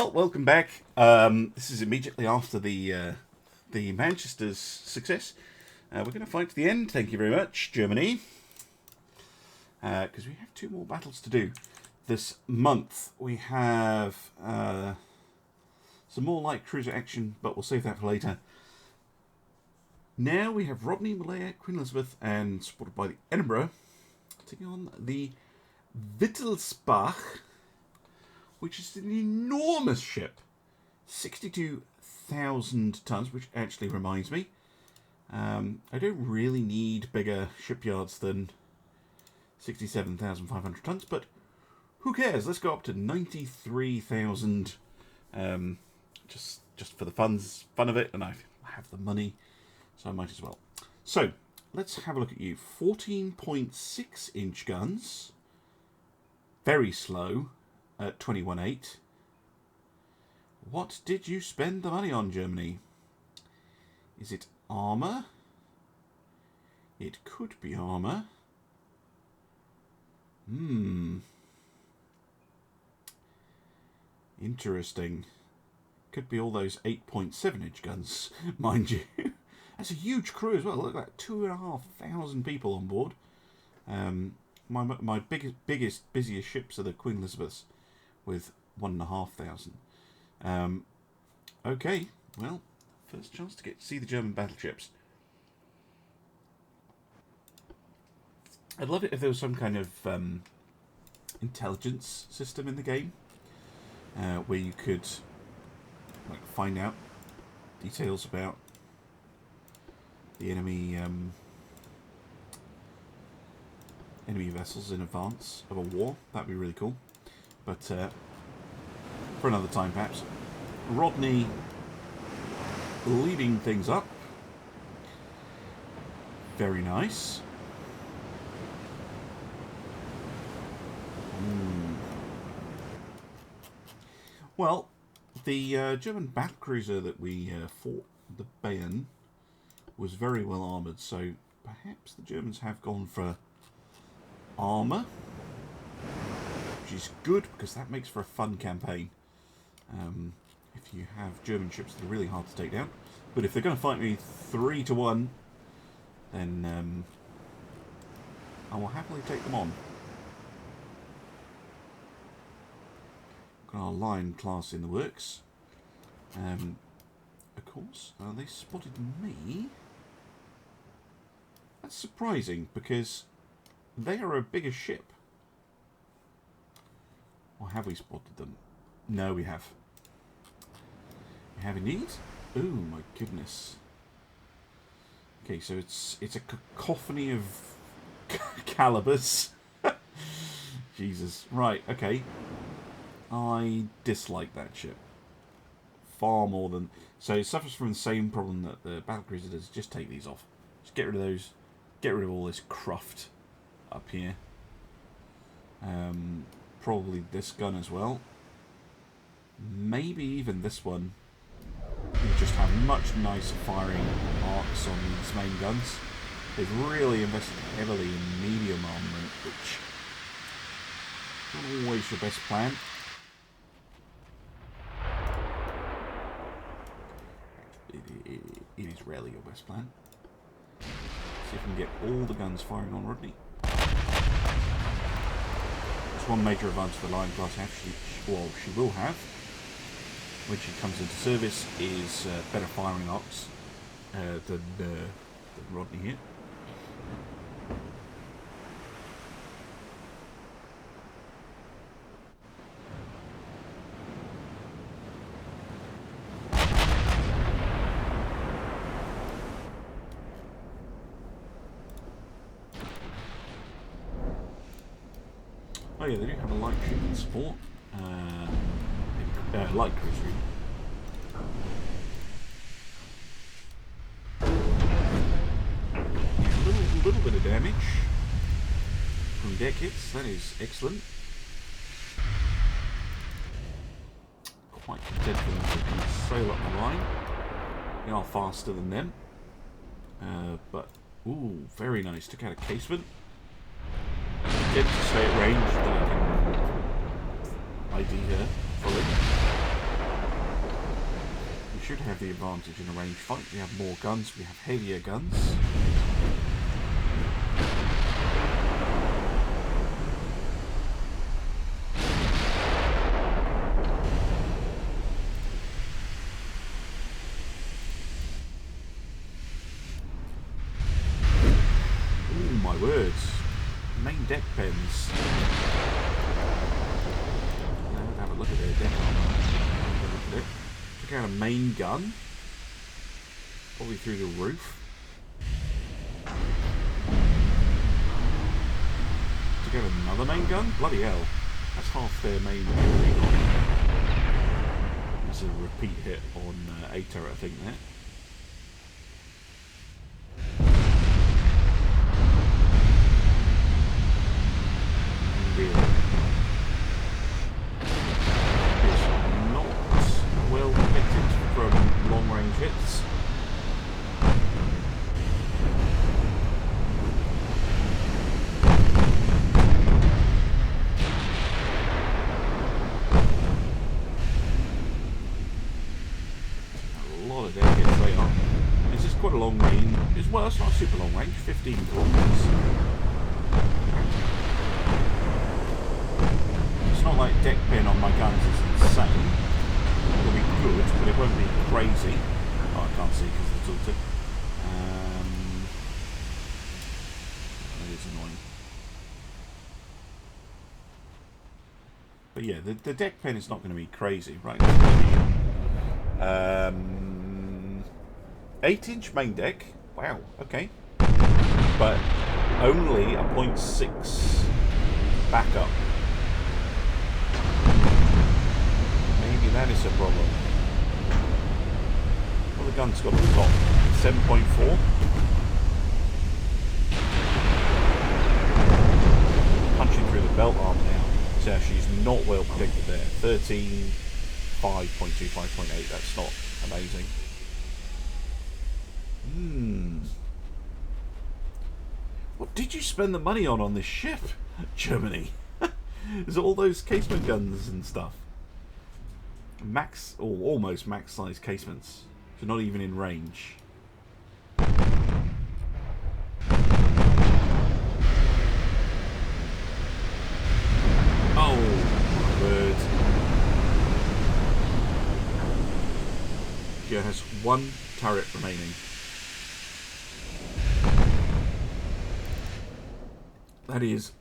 Well, welcome back. This is immediately after the Manchester's success. We're going to fight to the end. Thank you very much, Germany. Because we have 2 more battles to do this month. We have some more light cruiser action, but we'll save that for later. Now we have Rodney, Malaya, Queen Elizabeth, and supported by the Edinburgh, taking on the Wittelsbach, which is an enormous ship. 62,000 tons, which actually reminds me, I don't really need bigger shipyards than 67,500 tons, but who cares? Let's go up to 93,000, just for the fun of it, and I have the money, so I might as well. So, let's have a look at you. 14.6 inch guns, very slow, at 21.8. What did you spend the money on, Germany? Is it armour? It could be armour. Interesting. Could be all those 8.7 inch guns, mind you. That's a huge crew as well. Look at that, 2,500 people on board. My biggest, busiest ships are the Queen Elizabeths, with 1,500. Okay, well, first chance to get to see the German battleships. I'd love it if there was some kind of intelligence system in the game, where you could find out details about the enemy vessels in advance of a war. That'd be really cool. But for another time, perhaps. Rodney leading things up. Very nice. Well, the German battlecruiser that we fought, the Bayern, was very well armoured, so perhaps the Germans have gone for armour, which is good because that makes for a fun campaign. If you have German ships that are really hard to take down, but if they're going to fight me 3-1, then I will happily take them on. Got our Lion class in the works. Of course, they spotted me. That's surprising because they are a bigger ship. Or have we spotted them? No, we have. We have indeed. Oh my goodness. Okay, so it's a cacophony of calibers. Jesus. Right, okay. I dislike that ship. Far more than... So it suffers from the same problem that the battlecruiser does. Just take these off. Just get rid of those. Get rid of all this cruft up here. Probably this gun as well. Maybe even this one. You just have much nicer firing arcs on these main guns. They've really invested heavily in medium armament, which isn't always your best plan. It is rarely your best plan. See if we can get all the guns firing on Rodney. That's one major advantage the Lion class has. She will have when she comes into service is better firing arcs than Rodney here. Oh yeah, they do have a light ship in support. Light cruiser. A little bit of damage from deck hits. That is excellent. Quite content for them to kind of sail up the line. They are faster than them. But, ooh, very nice. Took out a casement. Dead to stay at range, that I can ID her fully. should have the advantage in a range fight. We have more guns, we have heavier guns. Ooh, my words. Main deck pens. Now have a look at their deck armor. Look at it. Took out a main gun. Probably through the roof. Took out another main gun? Bloody hell. That's half their main gun. That's a repeat hit on A turret, I think, there. Really. It's not well protected from long range hits. A lot of dead hits right up. This is quite a long range. Well, it's not super long range, 15 kilometers. Not like deck pin on my guns is insane. It'll be good, but it won't be crazy. Oh, I can't see because it's tilted. That is annoying. But yeah, the deck pin is not going to be crazy, right? 8-inch main deck. Wow. Okay. But only a 0.6 backup. That is a problem. Well, the gun's got the top 7.4. Punching through the belt arm now. So she's not well protected there. 13, 5.2, 5.8. That's not amazing. What did you spend the money on this ship, Germany? There's all those casement guns and stuff. Max, or almost max size casements, so not even in range. Oh, my word. She has one turret remaining. That is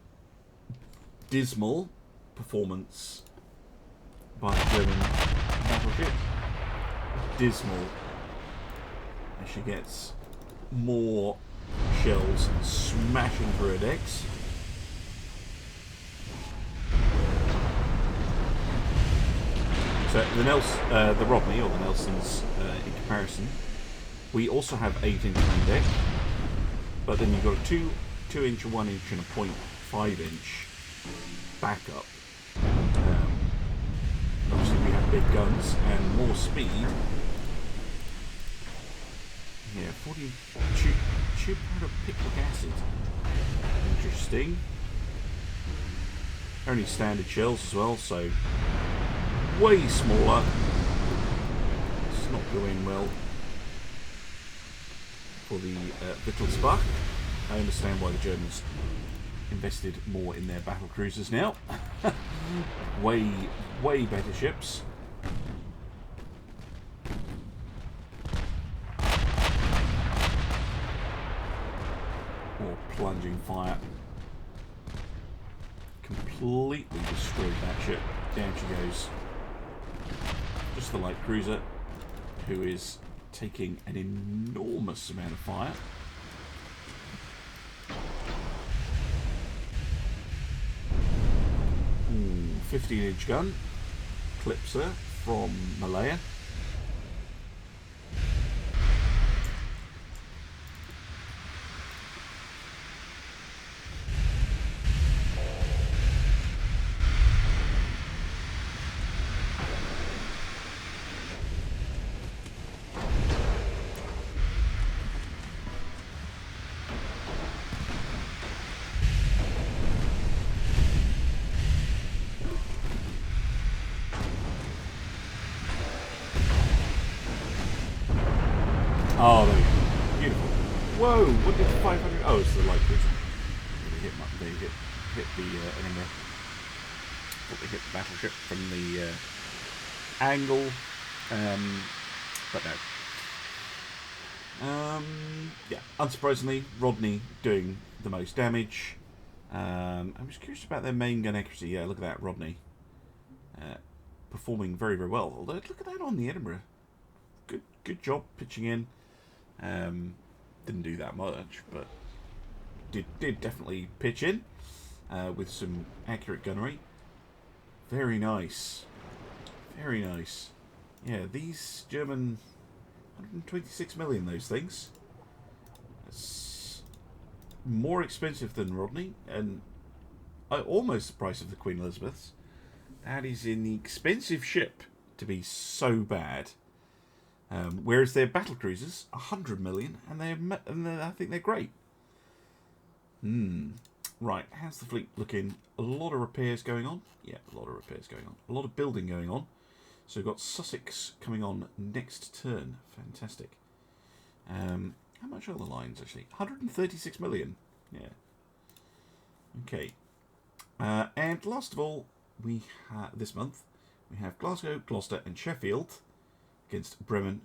dismal performance by German Battleship. Dismal. And she gets more shells smashing through her decks. So the Rodney, or the Nelsons, in comparison, we also have 8-inch main deck, but then you've got a 2-inch, a 1-inch, and a 0.5-inch backup. Obviously we have big guns and more speed. Yeah, 40 tube powder picric acid. Interesting. Only standard shells as well, so way smaller. It's not going well for the Wittelsbach. I understand why the Germans invested more in their battle cruisers now. way better ships. More plunging fire. Completely destroyed that ship. Down she goes. Just the light cruiser, who is taking an enormous amount of fire. 15-inch gun, Clipser from Malaya. Oh, there we go. Beautiful. Whoa, what did 500... Oh, it's the light cruiser. They hit the Edinburgh. Thought they hit the battleship from the angle. But no. Yeah, unsurprisingly, Rodney doing the most damage. I'm just curious about their main gun accuracy. Yeah, look at that, Rodney. Performing very, very well. Although, look at that on the Edinburgh. Good job pitching in. Didn't do that much, but did definitely pitch in with some accurate gunnery. Very nice. Very nice. Yeah, these German 126 million, those things. That's more expensive than Rodney, and almost the price of the Queen Elizabeth's. That is an expensive ship to be so bad. Whereas their battle cruisers, 100 million, and I think they're great. Right, how's the fleet looking? A lot of repairs going on. Yeah, a lot of repairs going on. A lot of building going on. So we've got Sussex coming on next turn. Fantastic. How much are the lines, actually? 136 million. Yeah. Okay. And last of all, we have this month, we have Glasgow, Gloucester and Sheffield against Bremen,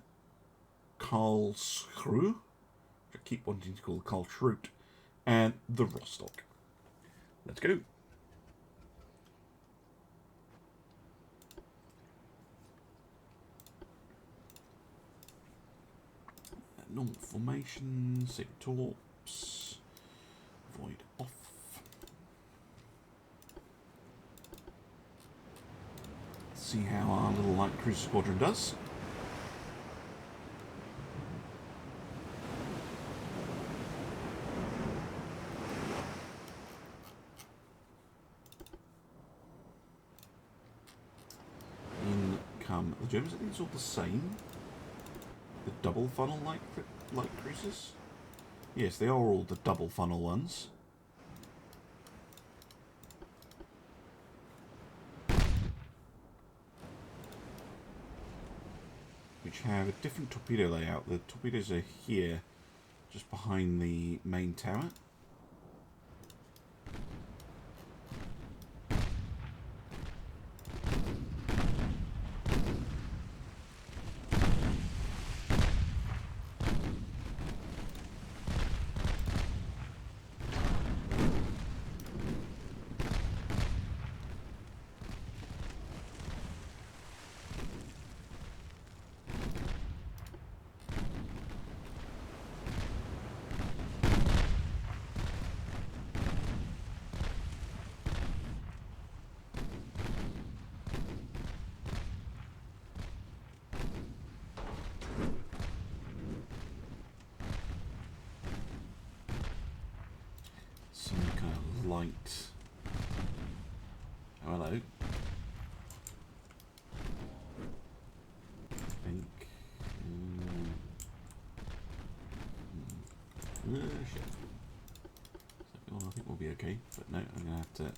Karlsruhe, which I keep wanting to call Karlsruhe, and the Rostock. Let's go. Normal formation, sacred torps, void off. Let's see how our little light cruiser squadron does. In come the Germans. I think it's all the same. The double funnel light cruisers? Yes, they are all the double funnel ones. Which have a different torpedo layout. The torpedoes are here, just behind the main tower. Light. Oh, hello. I think. Shit. Well, I think we'll be okay, but no, I'm gonna have to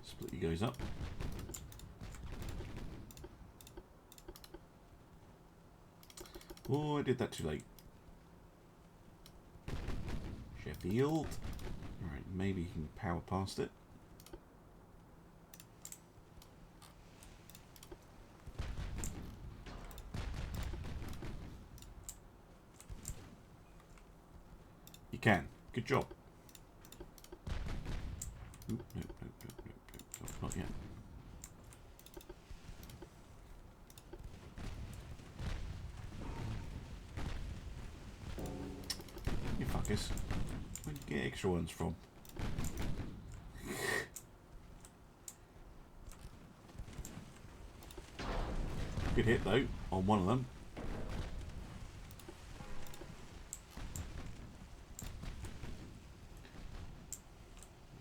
split you guys up. Oh, I did that too late. Sheffield. Alright, maybe you can power past it. You can. Good job. Ooh, no, not yet. You fuckers. Where'd you get extra ones from? Good hit though, on one of them.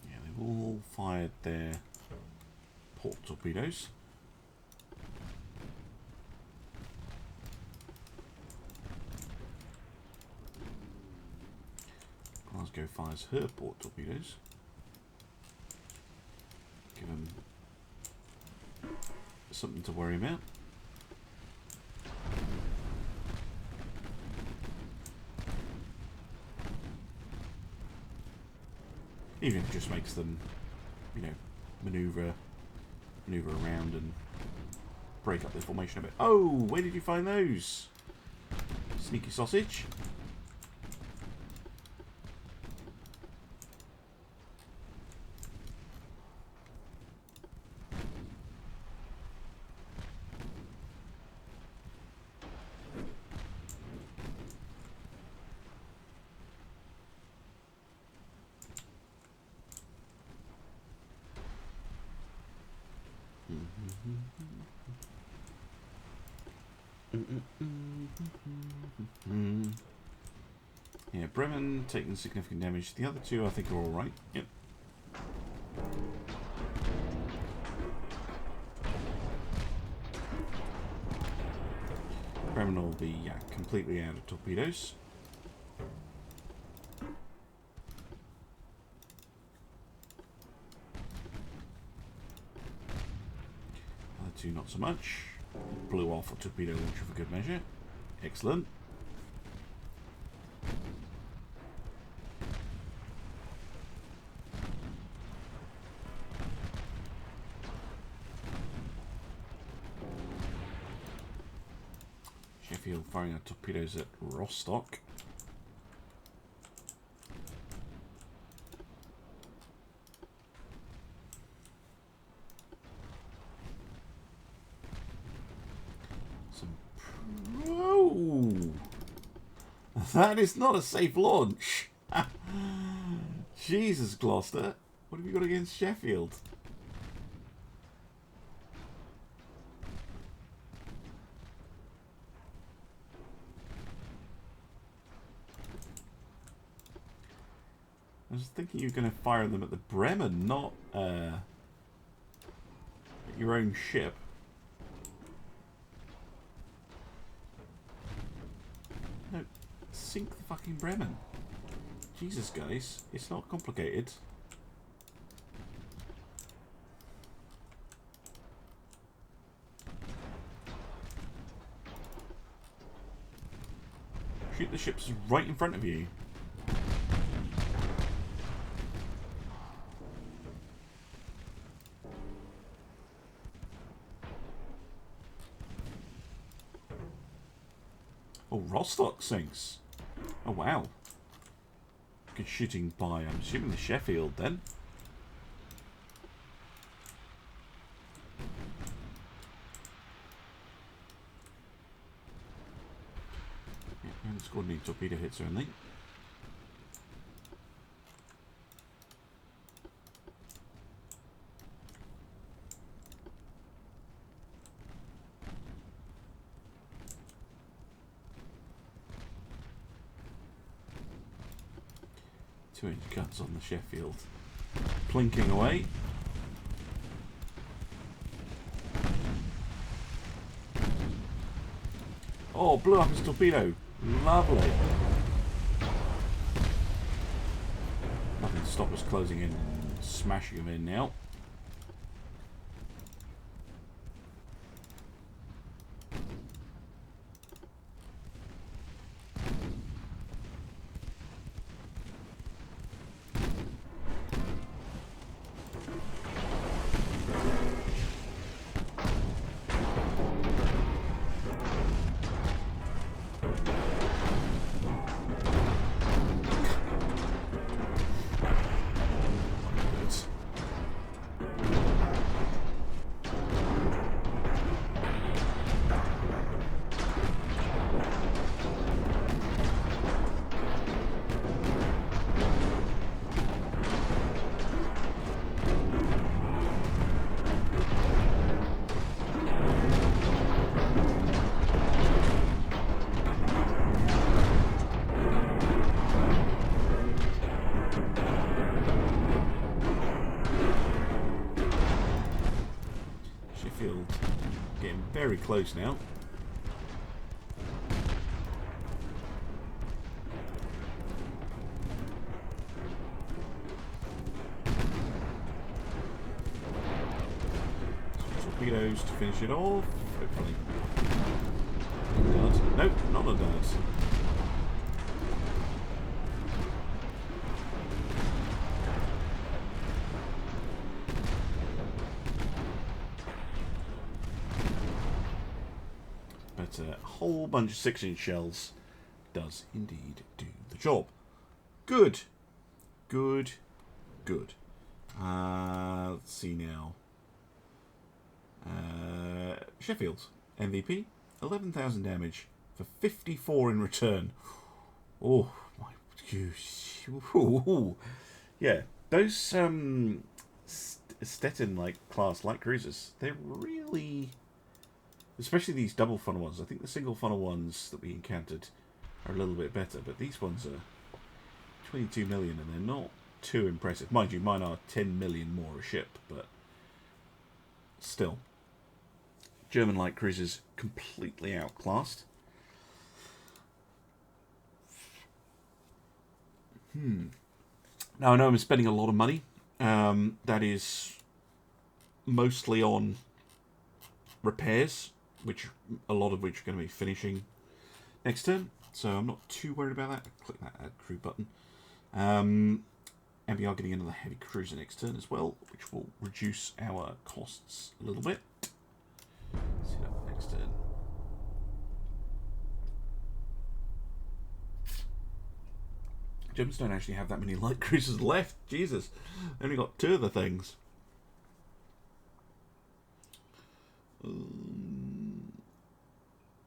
Yeah, they've all fired their port torpedoes. Glasgow fires her port torpedoes. Give them something to worry about. Even if it just makes them, you know, maneuver around and break up their formation a bit. Oh, where did you find those? Sneaky sausage. Yeah, Bremen taking significant damage. The other two I think are alright. Yep. Bremen will be completely out of torpedoes. Other two not so much. Blew off a torpedo launcher for good measure. Excellent. Sheffield firing our torpedoes at Rostock. That is not a safe launch. Jesus, Gloucester. What have you got against Sheffield? I was thinking you were going to fire them at the Bremen, not at your own ship. No, sink the fucking Bremen. Jesus, guys, it's not complicated. Shoot the ships right in front of you. Oh, Rostock sinks. Oh, wow. Good shooting by, I'm assuming, the Sheffield then. Yeah, we haven't scored any torpedo hits or anything. Two-inch guns on the Sheffield. Plinking away. Oh, blew up his torpedo. Lovely. Nothing to stop us closing in and smashing him in now. Very close now. Some torpedoes to finish it off, hopefully. Nope, not a dart. But a whole bunch of 6-inch shells does indeed do the job. Good. Good. Good. Let's see now. Sheffield, MVP, 11,000 damage for 54 in return. Oh my gosh. Yeah, those Stettin like class light cruisers, they're really, especially these double funnel ones. I think the single funnel ones that we encountered are a little bit better, but these ones are 22 million and they're not too impressive. Mind you, mine are 10 million more a ship, but still. German light cruisers completely outclassed. Now I know I'm spending a lot of money. That is mostly on repairs, which a lot of which are going to be finishing next turn. So I'm not too worried about that. Click that add crew button. And we are getting another heavy cruiser next turn as well, which will reduce our costs a little bit. Let's see that next turn. Germans don't actually have that many light cruisers left. Jesus, they only got 2 of the things.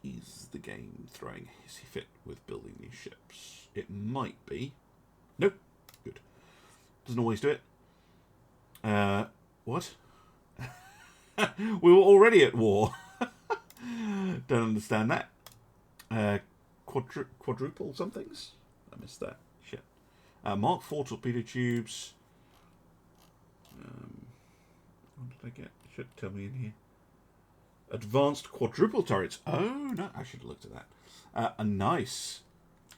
Is the game throwing a hissy fit with building these ships? It might be. Nope. Good. Doesn't always do it. What? We were already at war. Don't understand that. Quadruple somethings? I missed that. Shit. Mark 4 torpedo tubes. What did I get? Should tell me in here. Advanced quadruple turrets. Oh, no. I should have looked at that. Nice.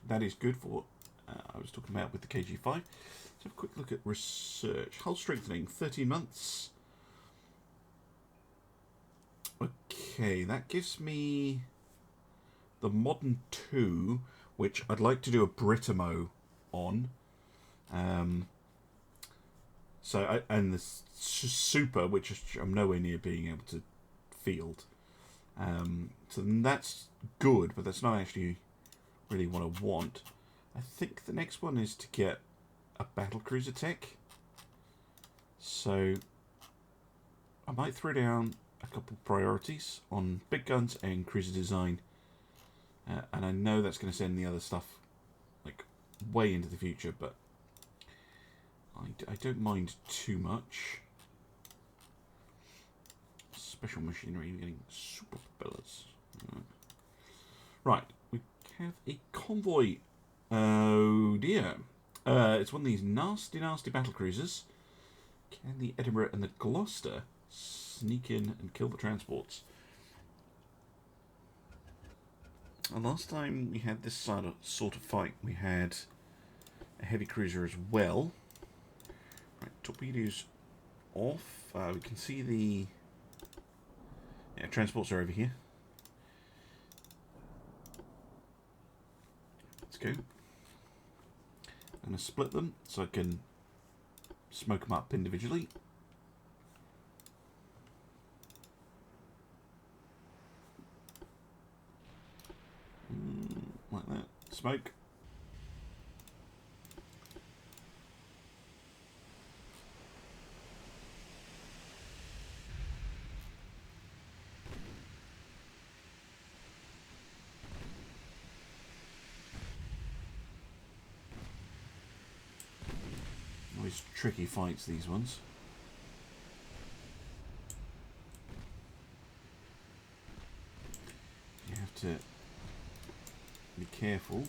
That is good for I was talking about with the KG5. Let's have a quick look at research. Hull strengthening, 13 months. Okay, that gives me the Modern 2, which I'd like to do a Britamo on. And the Super, which I'm nowhere near being able to field. So that's good, but that's not actually really what I want. I think the next one is to get a battlecruiser tech. So I might throw down a couple priorities on big guns and cruiser design. And I know that's going to send the other stuff like way into the future, but I don't mind too much. Special machinery, you're getting super propellers. Right, we have a convoy. Oh dear. It's one of these nasty, nasty battle cruisers. Can the Edinburgh and the Gloucester sneak in and kill the transports? And last time we had this sort of fight, we had a heavy cruiser as well. Right, torpedoes off. We can see the transports are over here. Let's go. I'm going to split them so I can smoke them up individually. Like that. Smoke. Always tricky fights, these ones. You have to be careful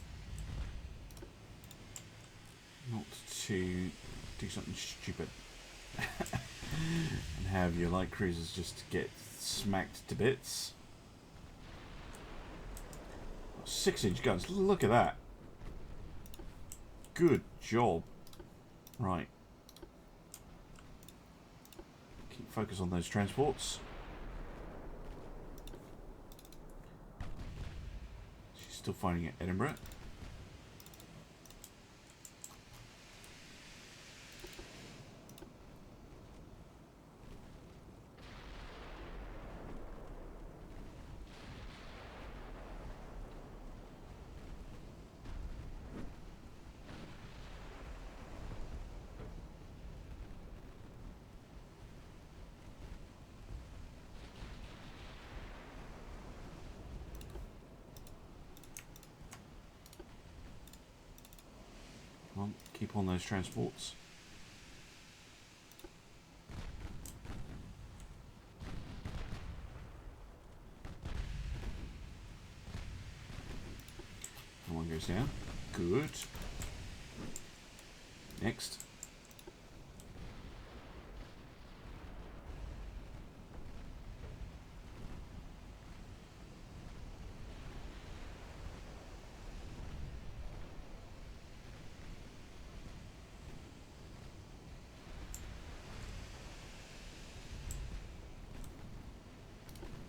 not to do something stupid and have your light cruisers just get smacked to bits. 6-inch guns, look at that. Good job. Right. Keep focus on those transports. She's still fighting at Edinburgh. on, keep on those transports. One goes down. Good. Next.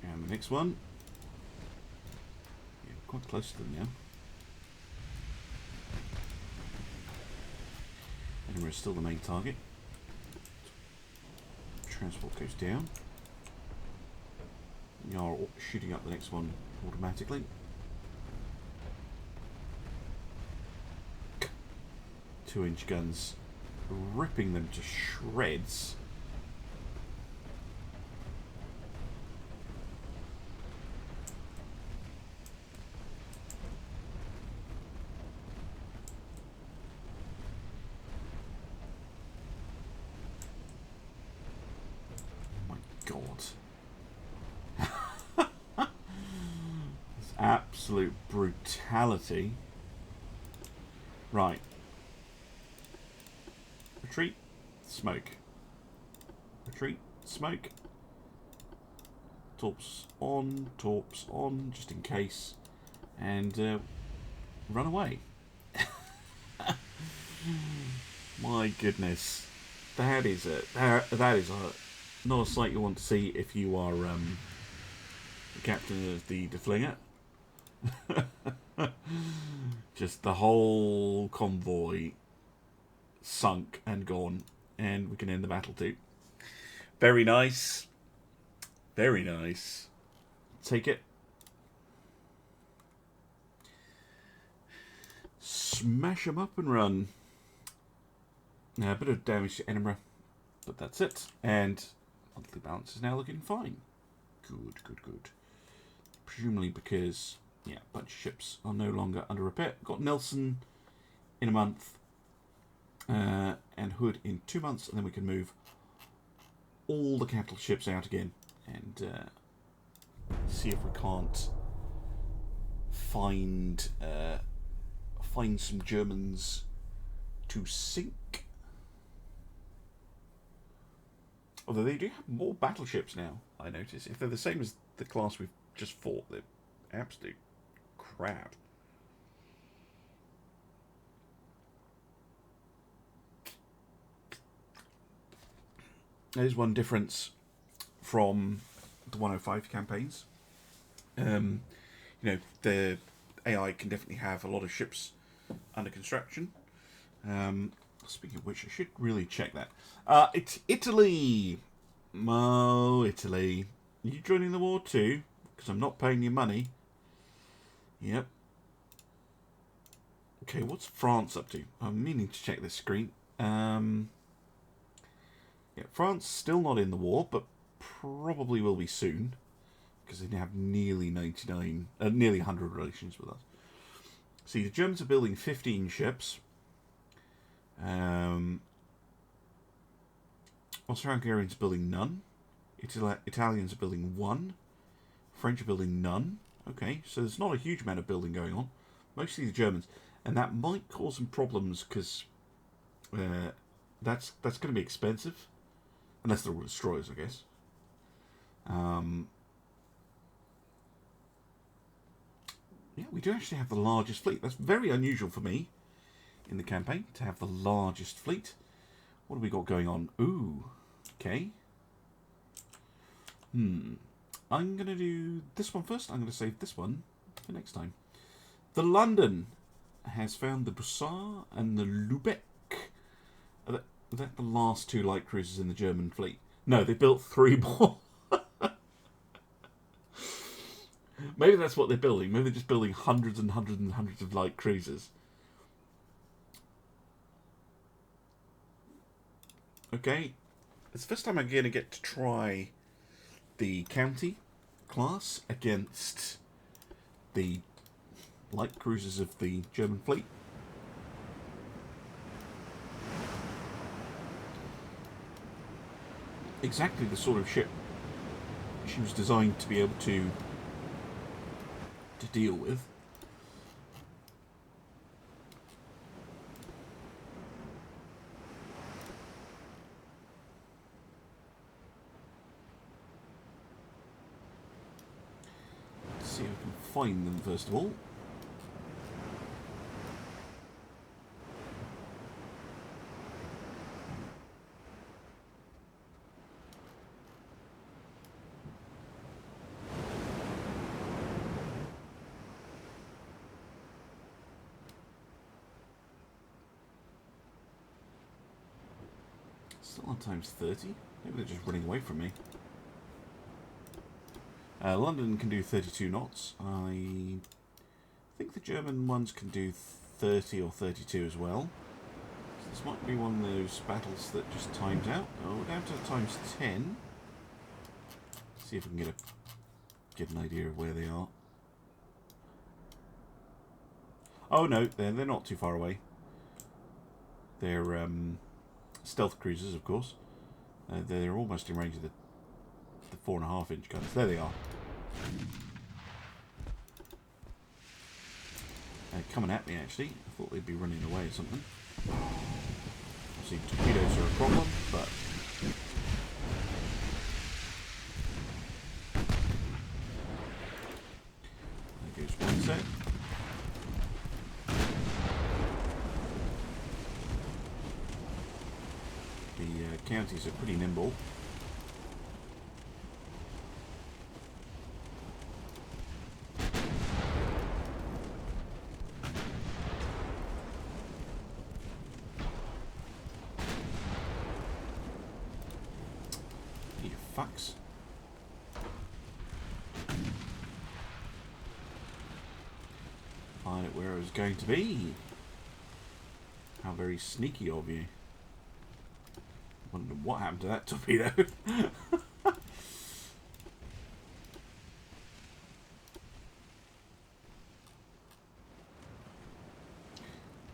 And the next one. Yeah, quite close to them now. We're still the main target. Transport goes down. You are shooting up the next one automatically. 2-inch guns, ripping them to shreds. Absolute brutality. Right. Retreat. Smoke. Retreat. Smoke. Torps on, just in case. And run away. My goodness. That is not a sight you want to see if you are the captain of the Deflinger. Just the whole convoy sunk and gone, and we can end the battle too. Very nice. Very nice. Take it. Smash them up and run. Now, a bit of damage to Edinburgh, but that's it. And monthly balance is now looking fine. Good, good, good. Presumably because, yeah, a bunch of ships are no longer under repair. Got Nelson in a month, and Hood in 2 months, and then we can move all the capital ships out again and see if we can't find some Germans to sink. Although they do have more battleships now, I notice. If they're the same as the class we've just fought, they're absolute crap. There's one difference from the 105 campaigns. You know, the AI can definitely have a lot of ships under construction. Speaking of which, I should really check that. It's Italy! Italy. Are you joining the war too? Because I'm not paying you money. Yep. Okay, what's France up to? I'm meaning to check this screen. Yeah, France still not in the war, but probably will be soon. Because they have nearly 100 relations with us. See, the Germans are building 15 ships. Austro-Hungarians are building none. Italians are building 1. French are building none. Okay, so there's not a huge amount of building going on. Mostly the Germans. And that might cause some problems because that's going to be expensive. Unless they're all destroyers, I guess. Yeah, we do actually have the largest fleet. That's very unusual for me in the campaign, to have the largest fleet. What have we got going on? Ooh, okay. I'm going to do this one first. I'm going to save this one for next time. The London has found the Bussard and the Lübeck. Are that the last 2 light cruisers in the German fleet? No, they built 3 more. Maybe that's what they're building. Maybe they're just building hundreds and hundreds and hundreds of light cruisers. Okay. It's the first time I'm going to get to try the county class against the light cruisers of the German fleet. exactly the sort of ship she was designed to be able to deal with. Let's see if I can find them first of all. Still on times 30. Maybe they're just running away from me. London can do 32 knots. I think the German ones can do 30 or 32 as well. So this might be one of those battles that just times out. Oh, we're down to times 10. See if we can get an idea of where they are. Oh no, they're not too far away. They're stealth cruisers, of course. They're almost in range of the 4.5-inch guns. There they are. Coming at me, actually. I thought they'd be running away or something. Obviously, torpedoes are a problem, but... There goes one set. The counties are pretty nimble. Fucks. Find it where I was going to be. How very sneaky of you. Wonder what happened to that torpedo.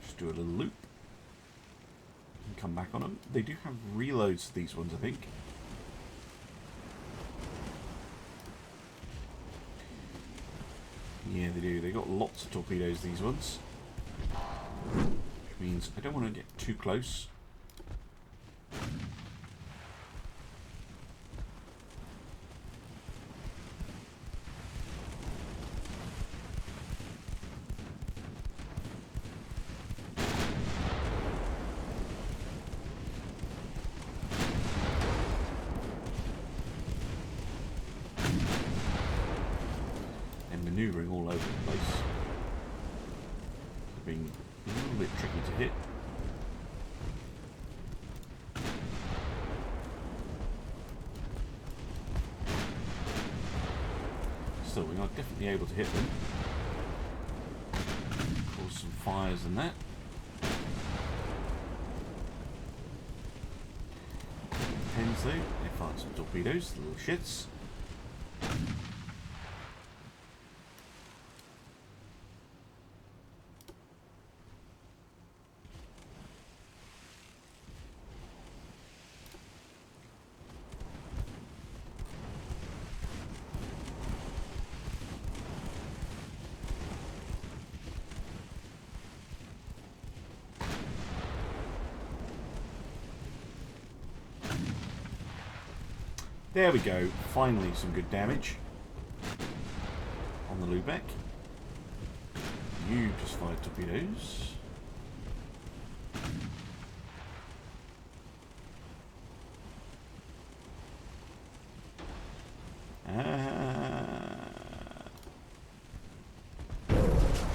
Just do a little loop and come back on them. They do have reloads to these ones, I think. Yeah, they do. They got lots of torpedoes, these ones. Which means I don't want to get too close. Maneuvering all over the place, being a little bit tricky to hit. Still, we are definitely able to hit them. Cause some fires and that. Depends though, they fire some torpedoes, the little shits. There we go, finally some good damage on the Lubeck. You just fired torpedoes.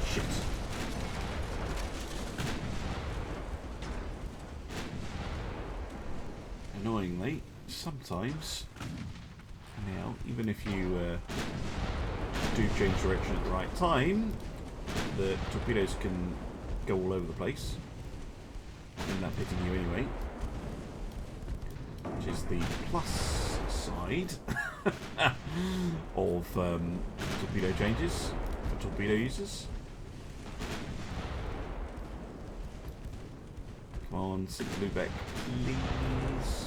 Shit. Annoyingly, sometimes now, even if you do change direction at the right time, the torpedoes can go all over the place, end up hitting you anyway, which is the plus side of torpedo changes for torpedo users. Come on, sink Lubeck, please.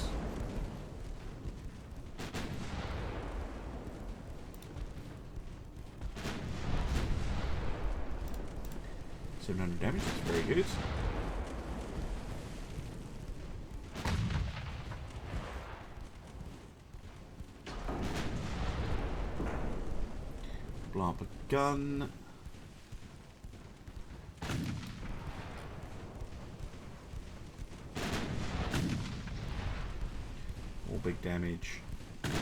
700 damage, that's very good. Blow up a gun. All big damage. It's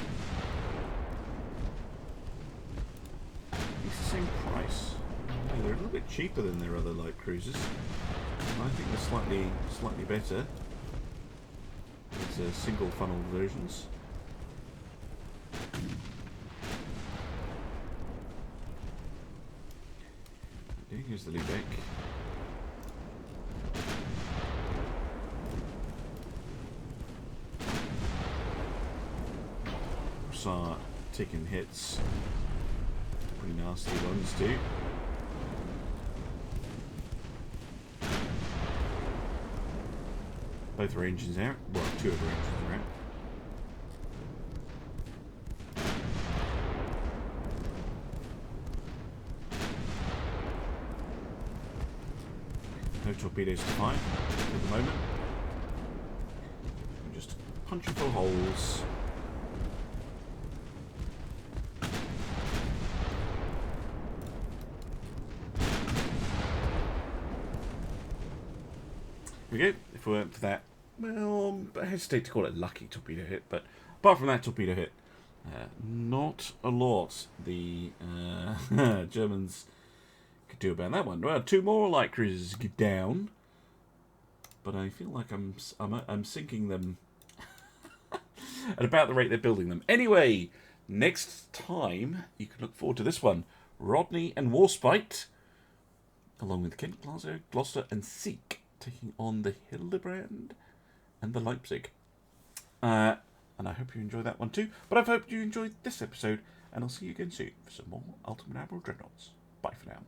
the same price. Yeah, they're a little bit cheaper than their other light cruisers. I think they're slightly better. These single funnel versions. Here's the Lubeck. Start taking hits. Pretty nasty ones too. Both our engines out. Well, two of our engines are out. No torpedoes to fire at the moment. I'm just punching for holes. Here we go. If we went for that, well, I hesitate to call it lucky torpedo hit, but apart from that torpedo hit, not a lot the Germans could do about that one. Well, two more light cruisers get down, but I feel like I'm sinking them at about the rate they're building them. Anyway, next time you can look forward to this one: Rodney and Warspite, along with Kent, Gloucester, and Seek, taking on the Hildebrand and the Leipzig. And I hope you enjoyed that one too. But I hope you enjoyed this episode, and I'll see you again soon for some more Ultimate Admiral Dreadnoughts. Bye for now.